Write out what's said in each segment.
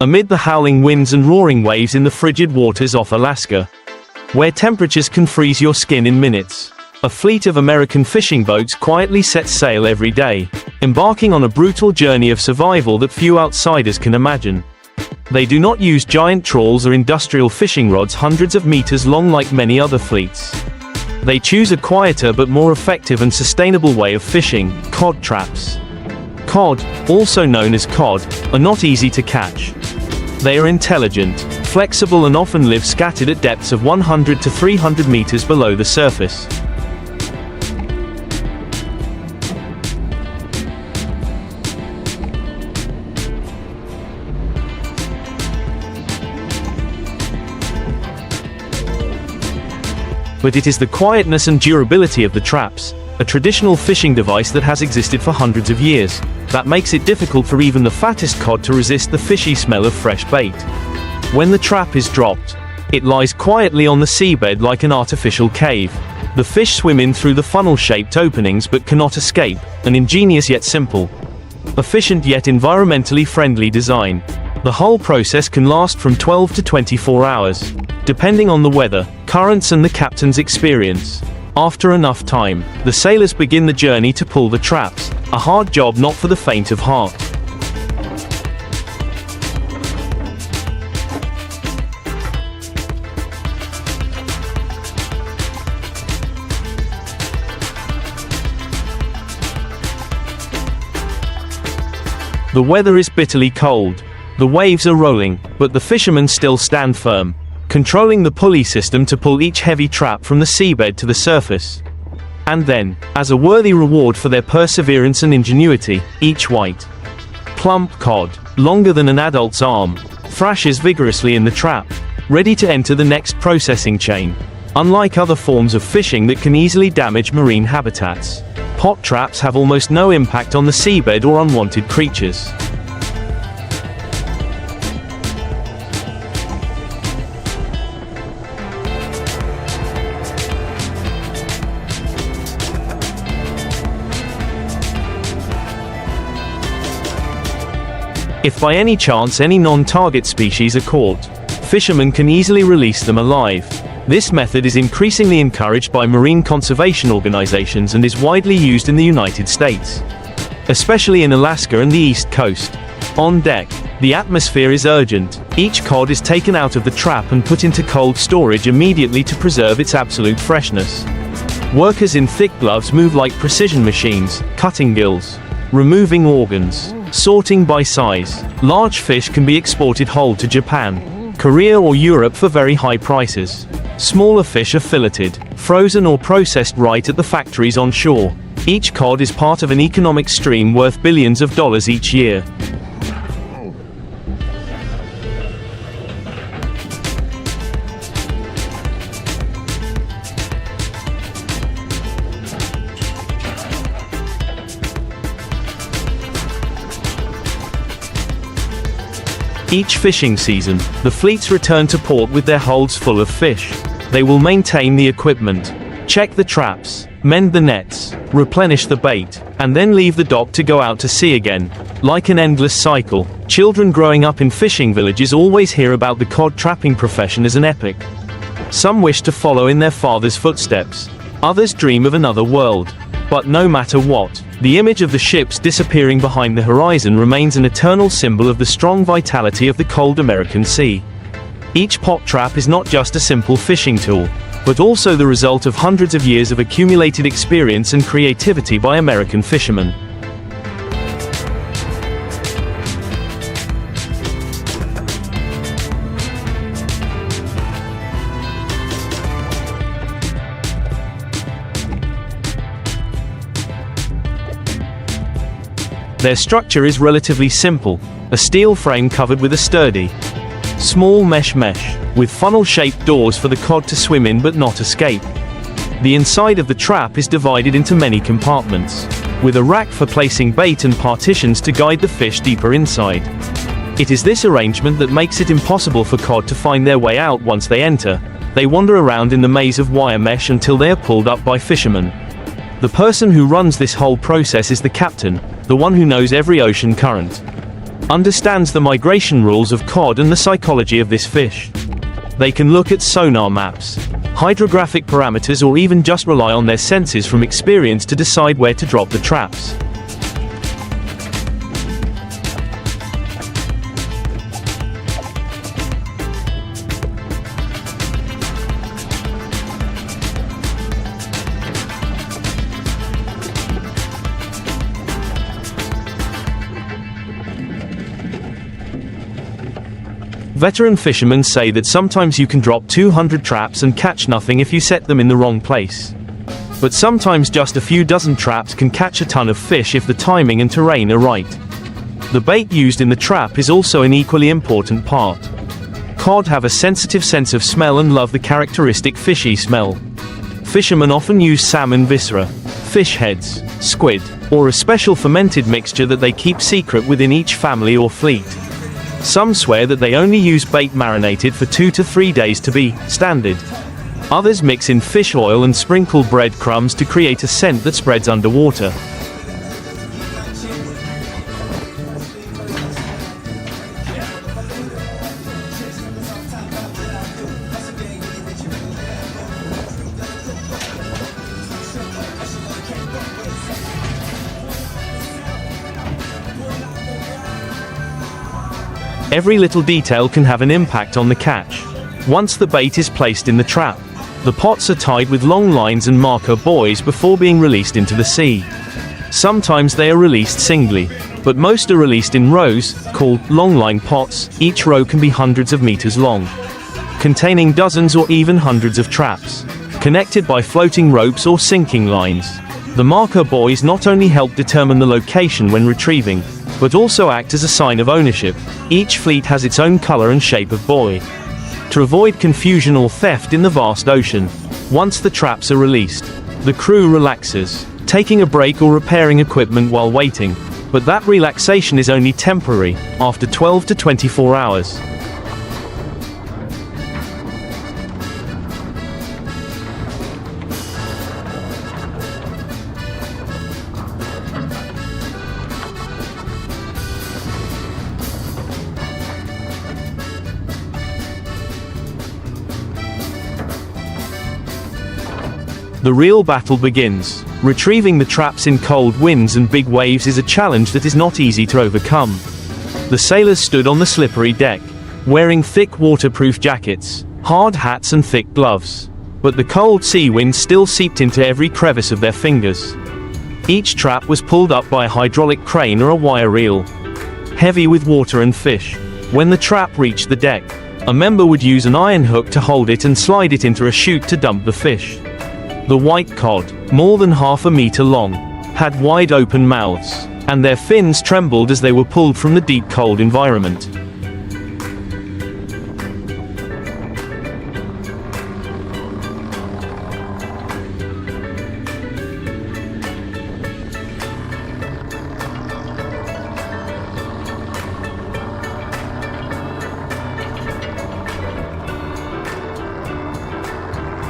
amid the howling winds and roaring waves in the frigid waters off Alaska, where temperatures can freeze your skin in minutes. A fleet of American fishing boats quietly sets sail every day, embarking on a brutal journey of survival that few outsiders can imagine. They do not use giant trawls or industrial fishing rods hundreds of meters long like many other fleets. They choose a quieter but more effective and sustainable way of fishing: cod traps. Cod, also known as cod, are not easy to catch. They are intelligent, flexible and often live scattered at depths of 100 to 300 meters below the surface. But it is the quietness and durability of the traps, a traditional fishing device that has existed for hundreds of years, that makes it difficult for even the fattest cod to resist the fishy smell of fresh bait. When the trap is dropped, it lies quietly on the seabed like an artificial cave. The fish swim in through the funnel-shaped openings but cannot escape, an ingenious yet simple, efficient yet environmentally friendly design. The whole process can last from 12 to 24 hours, depending on the weather, currents and the captain's experience. After enough time, the sailors begin the journey to pull the traps, a hard job not for the faint of heart. The weather is bitterly cold. The waves are rolling, but the fishermen still stand firm, controlling the pulley system to pull each heavy trap from the seabed to the surface. And then, as a worthy reward for their perseverance and ingenuity, each white, plump cod, longer than an adult's arm, thrashes vigorously in the trap, ready to enter the next processing chain. Unlike other forms of fishing that can easily damage marine habitats, pot traps have almost no impact on the seabed or unwanted creatures. If by any chance any non-target species are caught, fishermen can easily release them alive. This method is increasingly encouraged by marine conservation organizations and is widely used in the United States, especially in Alaska and the East Coast. On deck, the atmosphere is urgent. Each cod is taken out of the trap and put into cold storage immediately to preserve its absolute freshness. Workers in thick gloves move like precision machines, cutting gills, removing organs, sorting by size. Large fish can be exported whole to Japan, Korea or Europe for very high prices. Smaller fish are filleted, frozen or processed right at the factories on shore. Each cod is part of an economic stream worth billions of dollars each year. Each fishing season, the fleets return to port with their holds full of fish. They will maintain the equipment, check the traps, mend the nets, replenish the bait, and then leave the dock to go out to sea again. Like an endless cycle, children growing up in fishing villages always hear about the cod trapping profession as an epic. Some wish to follow in their father's footsteps. Others dream of another world. But no matter what, the image of the ships disappearing behind the horizon remains an eternal symbol of the strong vitality of the cold American sea. Each pot trap is not just a simple fishing tool, but also the result of hundreds of years of accumulated experience and creativity by American fishermen. Their structure is relatively simple, a steel frame covered with a sturdy, small mesh, with funnel-shaped doors for the cod to swim in but not escape. The inside of the trap is divided into many compartments, with a rack for placing bait and partitions to guide the fish deeper inside. It is this arrangement that makes it impossible for cod to find their way out once they enter. They wander around in the maze of wire mesh until they are pulled up by fishermen. The person who runs this whole process is the captain, the one who knows every ocean current. understands the migration rules of cod and the psychology of this fish. They can look at sonar maps, hydrographic parameters, or even just rely on their senses from experience to decide where to drop the traps. Veteran fishermen say that sometimes you can drop 200 traps and catch nothing if you set them in the wrong place. But sometimes just a few dozen traps can catch a ton of fish if the timing and terrain are right. The bait used in the trap is also an equally important part. Cod have a sensitive sense of smell and love the characteristic fishy smell. Fishermen often use salmon viscera, fish heads, squid, or a special fermented mixture that they keep secret within each family or fleet. Some swear that they only use bait marinated for 2 to 3 days to be standard. Others mix in fish oil and sprinkle breadcrumbs to create a scent that spreads underwater. Every little detail can have an impact on the catch. Once the bait is placed in the trap, the pots are tied with long lines and marker buoys before being released into the sea. Sometimes they are released singly, but most are released in rows, called longline pots. Each row can be hundreds of meters long, containing dozens or even hundreds of traps, connected by floating ropes or sinking lines. The marker buoys not only help determine the location when retrieving, but also act as a sign of ownership. Each fleet has its own color and shape of buoy, to avoid confusion or theft in the vast ocean. Once the traps are released, the crew relaxes, taking a break or repairing equipment while waiting. But that relaxation is only temporary, after 12 to 24 hours. The real battle begins. Retrieving the traps in cold winds and big waves is a challenge that is not easy to overcome. The sailors stood on the slippery deck, wearing thick waterproof jackets, hard hats and thick gloves. But the cold sea wind still seeped into every crevice of their fingers. Each trap was pulled up by a hydraulic crane or a wire reel, heavy with water and fish. When the trap reached the deck, a member would use an iron hook to hold it and slide it into a chute to dump the fish. The white cod, more than half a meter long, had wide open mouths, and their fins trembled as they were pulled from the deep cold environment.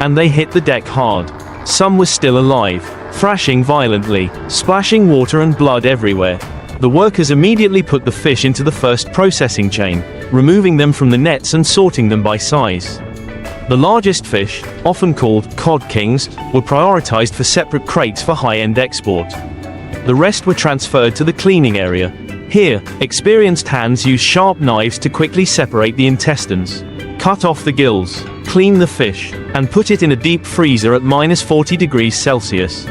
And they hit the deck hard. Some were still alive, thrashing violently, splashing water and blood everywhere. The workers immediately put the fish into the first processing chain, removing them from the nets and sorting them by size. The largest fish, often called cod kings, were prioritized for separate crates for high-end export. The rest were transferred to the cleaning area. Here, experienced hands use sharp knives to quickly separate the intestines, cut off the gills, clean the fish, and put it in a deep freezer at -40 degrees Celsius.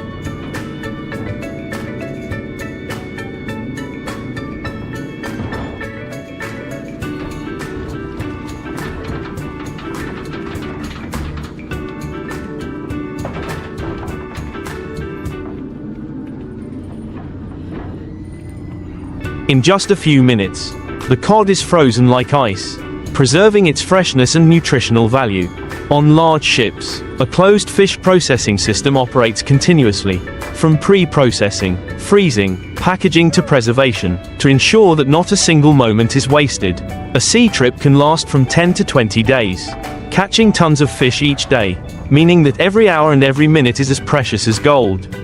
In just a few minutes, the cod is frozen like ice, preserving its freshness and nutritional value. On large ships, a closed fish processing system operates continuously, from pre-processing, freezing, packaging to preservation, to ensure that not a single moment is wasted. A sea trip can last from 10 to 20 days, catching tons of fish each day, meaning that every hour and every minute is as precious as gold.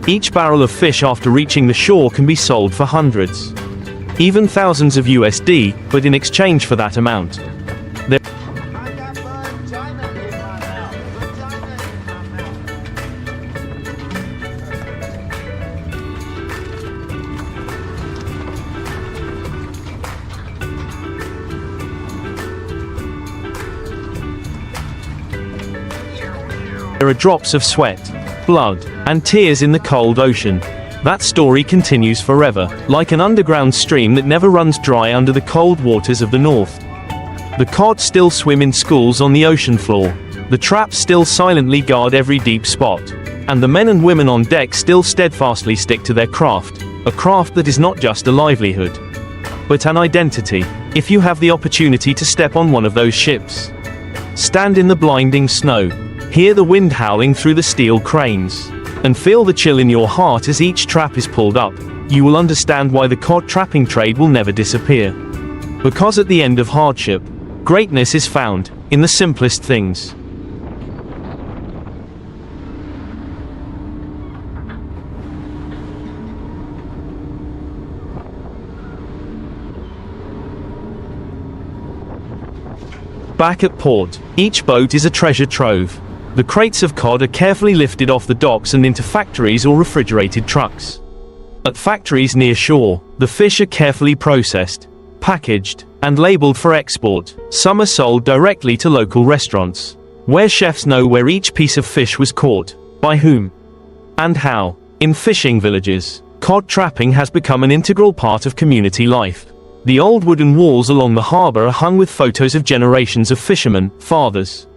Each barrel of fish after reaching the shore can be sold for hundreds. even thousands of USD, but in exchange for that amount, there are drops of sweat, blood, and tears in the cold ocean. That story continues forever, like an underground stream that never runs dry under the cold waters of the north. The cod still swim in schools on the ocean floor. The traps still silently guard every deep spot. And the men and women on deck still steadfastly stick to their craft, a craft that is not just a livelihood, but an identity. If you have the opportunity to step on one of those ships, stand in the blinding snow, hear the wind howling through the steel cranes, and feel the chill in your heart as each trap is pulled up, you will understand why the cod trapping trade will never disappear. Because at the end of hardship, greatness is found in the simplest things. Back at port, each boat is a treasure trove. The crates of cod are carefully lifted off the docks and into factories or refrigerated trucks. At factories near shore, the fish are carefully processed, packaged, and labeled for export. Some are sold directly to local restaurants, where chefs know where each piece of fish was caught, by whom, and how. In fishing villages, cod trapping has become an integral part of community life. The old wooden walls along the harbor are hung with photos of generations of fishermen, fathers,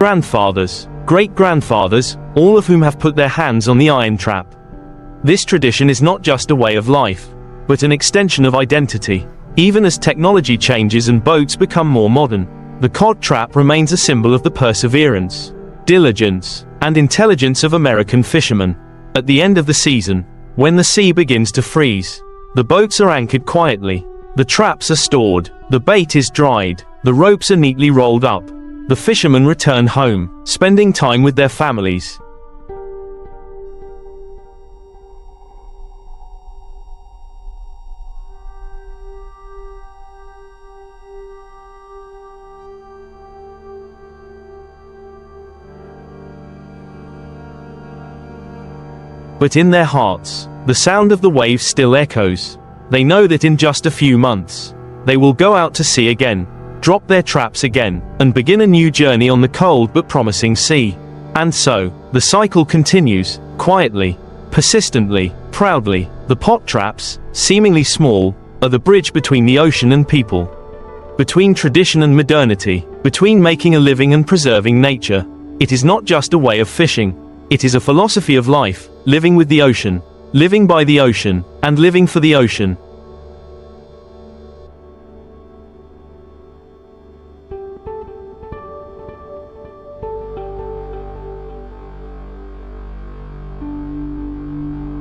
grandfathers, great-grandfathers, all of whom have put their hands on the iron trap. This tradition is not just a way of life, but an extension of identity. Even as technology changes and boats become more modern, the cod trap remains a symbol of the perseverance, diligence, and intelligence of American fishermen. At the end of the season, when the sea begins to freeze, the boats are anchored quietly, the traps are stored, the bait is dried, the ropes are neatly rolled up. The fishermen return home, spending time with their families. But in their hearts, the sound of the waves still echoes. They know that in just a few months, they will go out to sea again, drop their traps again, and begin a new journey on the cold but promising sea. And so, the cycle continues, quietly, persistently, proudly. The pot traps, seemingly small, are the bridge between the ocean and people, between tradition and modernity, between making a living and preserving nature. It is not just a way of fishing, it is a philosophy of life, living with the ocean, living by the ocean, and living for the ocean.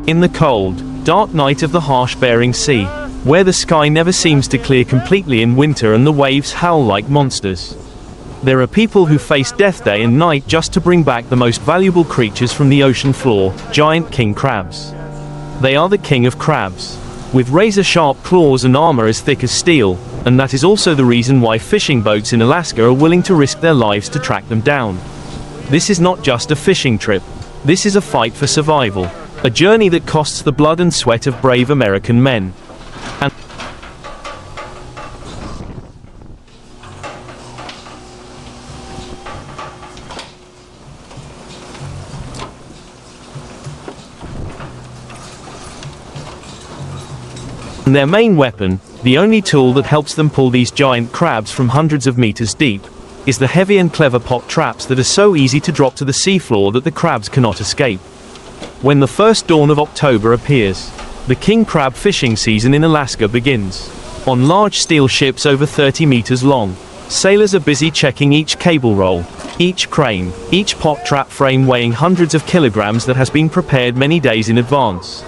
In the cold, dark night of the harsh Bering Sea, where the sky never seems to clear completely in winter and the waves howl like monsters, there are people who face death day and night just to bring back the most valuable creatures from the ocean floor, giant king crabs. They are the king of crabs, with razor-sharp claws and armor as thick as steel, and that is also the reason why fishing boats in Alaska are willing to risk their lives to track them down. This is not just a fishing trip. This is a fight for survival. A journey that costs the blood and sweat of brave American men. And their main weapon, the only tool that helps them pull these giant crabs from hundreds of meters deep, is the heavy and clever pot traps that are so easy to drop to the seafloor that the crabs cannot escape. When the first dawn of October appears, the king crab fishing season in Alaska begins. On large steel ships over 30 meters long, sailors are busy checking each cable roll, each crane, each pot trap frame weighing hundreds of kilograms that has been prepared many days in advance.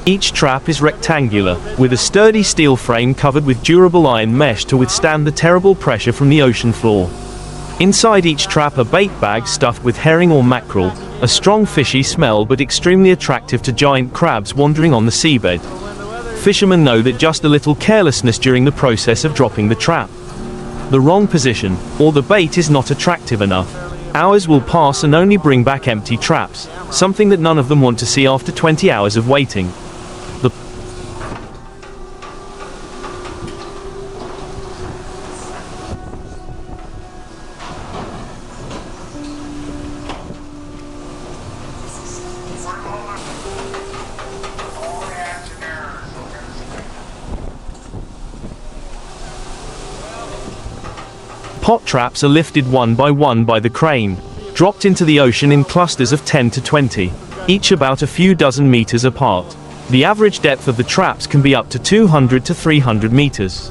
Each trap is rectangular, with a sturdy steel frame covered with durable iron mesh to withstand the terrible pressure from the ocean floor. Inside each trap are bait bags stuffed with herring or mackerel, a strong fishy smell but extremely attractive to giant crabs wandering on the seabed. Fishermen know that just a little carelessness during the process of dropping the trap, the wrong position, or the bait is not attractive enough, hours will pass and only bring back empty traps, something that none of them want to see after 20 hours of waiting. Pot traps are lifted one by the crane, dropped into the ocean in clusters of 10 to 20, each about a few dozen meters apart. The average depth of the traps can be up to 200 to 300 meters.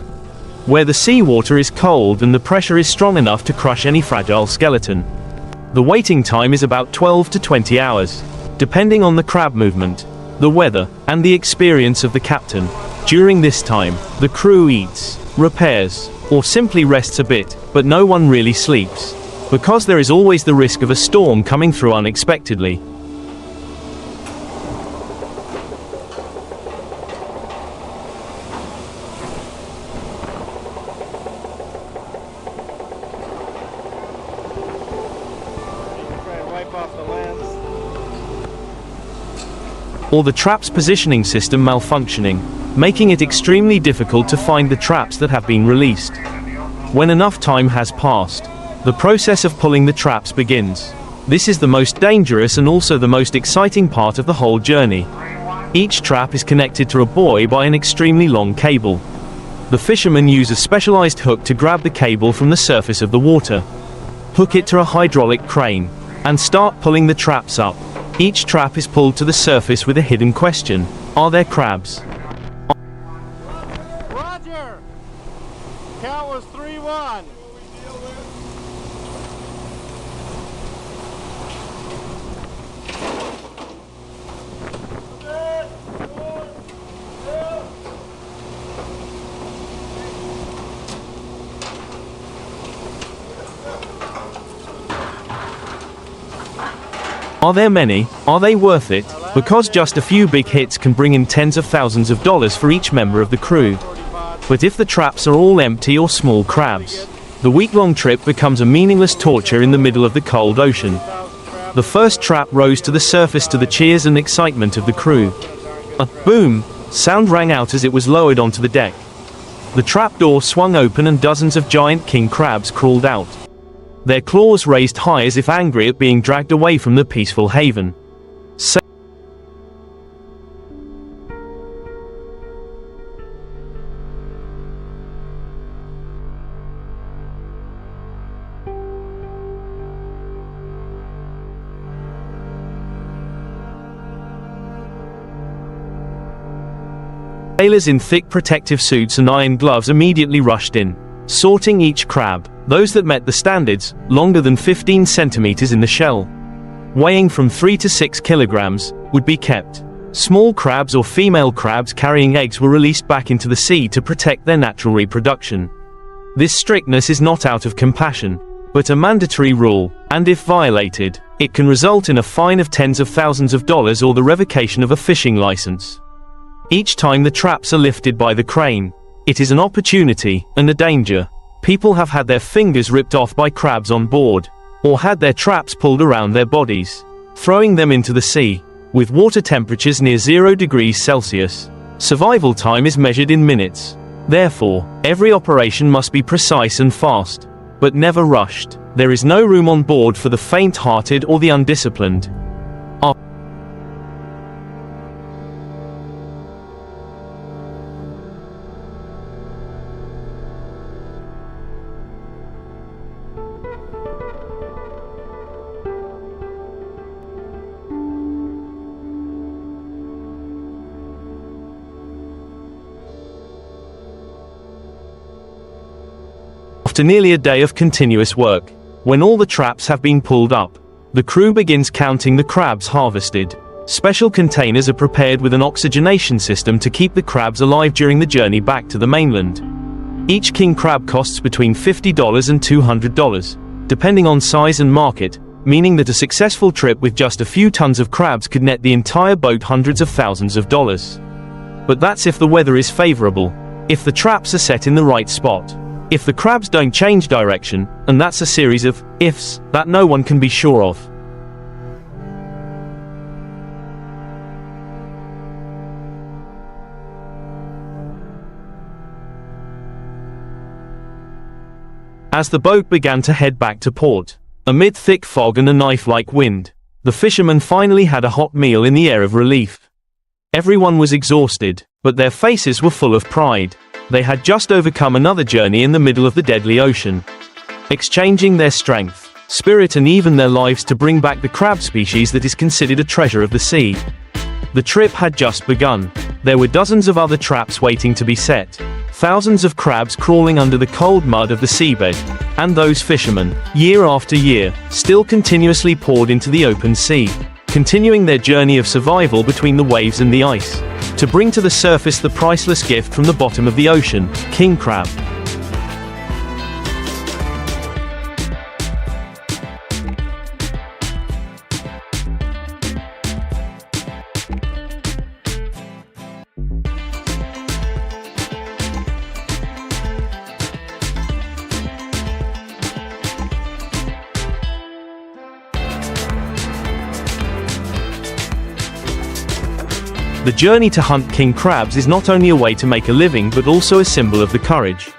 Where the seawater is cold and the pressure is strong enough to crush any fragile skeleton. The waiting time is about 12 to 20 hours, depending on the crab movement, the weather, and the experience of the captain. During this time, the crew eats, repairs, or simply rests a bit, but no one really sleeps, because there is always the risk of a storm coming through unexpectedly. Or the trap's positioning system malfunctioning, making it extremely difficult to find the traps that have been released. When enough time has passed, the process of pulling the traps begins. This is the most dangerous and also the most exciting part of the whole journey. Each trap is connected to a buoy by an extremely long cable. The fishermen use a specialized hook to grab the cable from the surface of the water, hook it to a hydraulic crane, and start pulling the traps up. Each trap is pulled to the surface with a hidden question: are there crabs? Roger! Count was 3-1. Are there many? Are they worth it? Because just a few big hits can bring in tens of thousands of dollars for each member of the crew. But if the traps are all empty or small crabs, the week-long trip becomes a meaningless torture in the middle of the cold ocean. The first trap rose to the surface to the cheers and excitement of the crew. A boom sound rang out as it was lowered onto the deck. The trap door swung open and dozens of giant king crabs crawled out, their claws raised high as if angry at being dragged away from the peaceful haven. Sailors in thick protective suits and iron gloves immediately rushed in, sorting each crab. Those that met the standards, longer than 15 centimeters in the shell, weighing from 3 to 6 kilograms, would be kept. Small crabs or female crabs carrying eggs were released back into the sea to protect their natural reproduction. This strictness is not out of compassion, but a mandatory rule, and if violated, it can result in a fine of tens of thousands of dollars or the revocation of a fishing license. Each time the traps are lifted by the crane, it is an opportunity and a danger. People have had their fingers ripped off by crabs on board, or had their traps pulled around their bodies, throwing them into the sea. With water temperatures near 0 degrees Celsius, survival time is measured in minutes. Therefore, every operation must be precise and fast, but never rushed. There is no room on board for the faint-hearted or the undisciplined. After nearly a day of continuous work, when all the traps have been pulled up, the crew begins counting the crabs harvested. Special containers are prepared with an oxygenation system to keep the crabs alive during the journey back to the mainland. Each king crab costs between $50 and $200, depending on size and market, meaning that a successful trip with just a few tons of crabs could net the entire boat hundreds of thousands of dollars. But that's if the weather is favorable, if the traps are set in the right spot, if the crabs don't change direction, and that's a series of ifs that no one can be sure of. As the boat began to head back to port, amid thick fog and a knife-like wind, the fishermen finally had a hot meal in the air of relief. Everyone was exhausted, but their faces were full of pride. They had just overcome another journey in the middle of the deadly ocean, exchanging their strength, spirit and even their lives to bring back the crab species that is considered a treasure of the sea. The trip had just begun. There were dozens of other traps waiting to be set, thousands of crabs crawling under the cold mud of the seabed, and those fishermen, year after year, still continuously poured into the open sea, continuing their journey of survival between the waves and the ice, to bring to the surface the priceless gift from the bottom of the ocean, king crab. The journey to hunt king crabs is not only a way to make a living but also a symbol of the courage,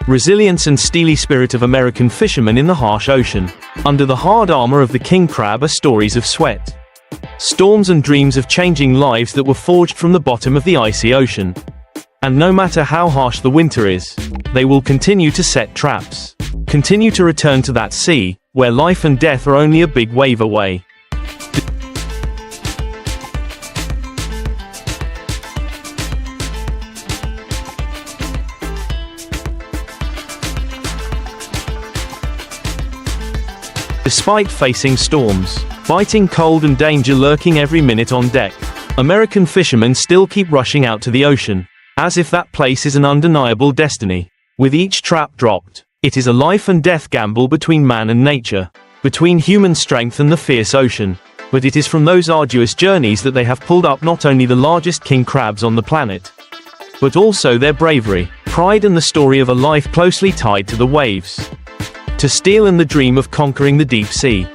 resilience and steely spirit of American fishermen in the harsh ocean. Under the hard armor of the king crab are stories of sweat, storms and dreams of changing lives that were forged from the bottom of the icy ocean. And no matter how harsh the winter is, they will continue to set traps, continue to return to that sea, where life and death are only a big wave away. Despite facing storms, biting cold and danger lurking every minute on deck, American fishermen still keep rushing out to the ocean, as if that place is an undeniable destiny. With each trap dropped, it is a life and death gamble between man and nature, between human strength and the fierce ocean. But it is from those arduous journeys that they have pulled up not only the largest king crabs on the planet, but also their bravery, pride and the story of a life closely tied to the waves, to steel and the dream of conquering the deep sea.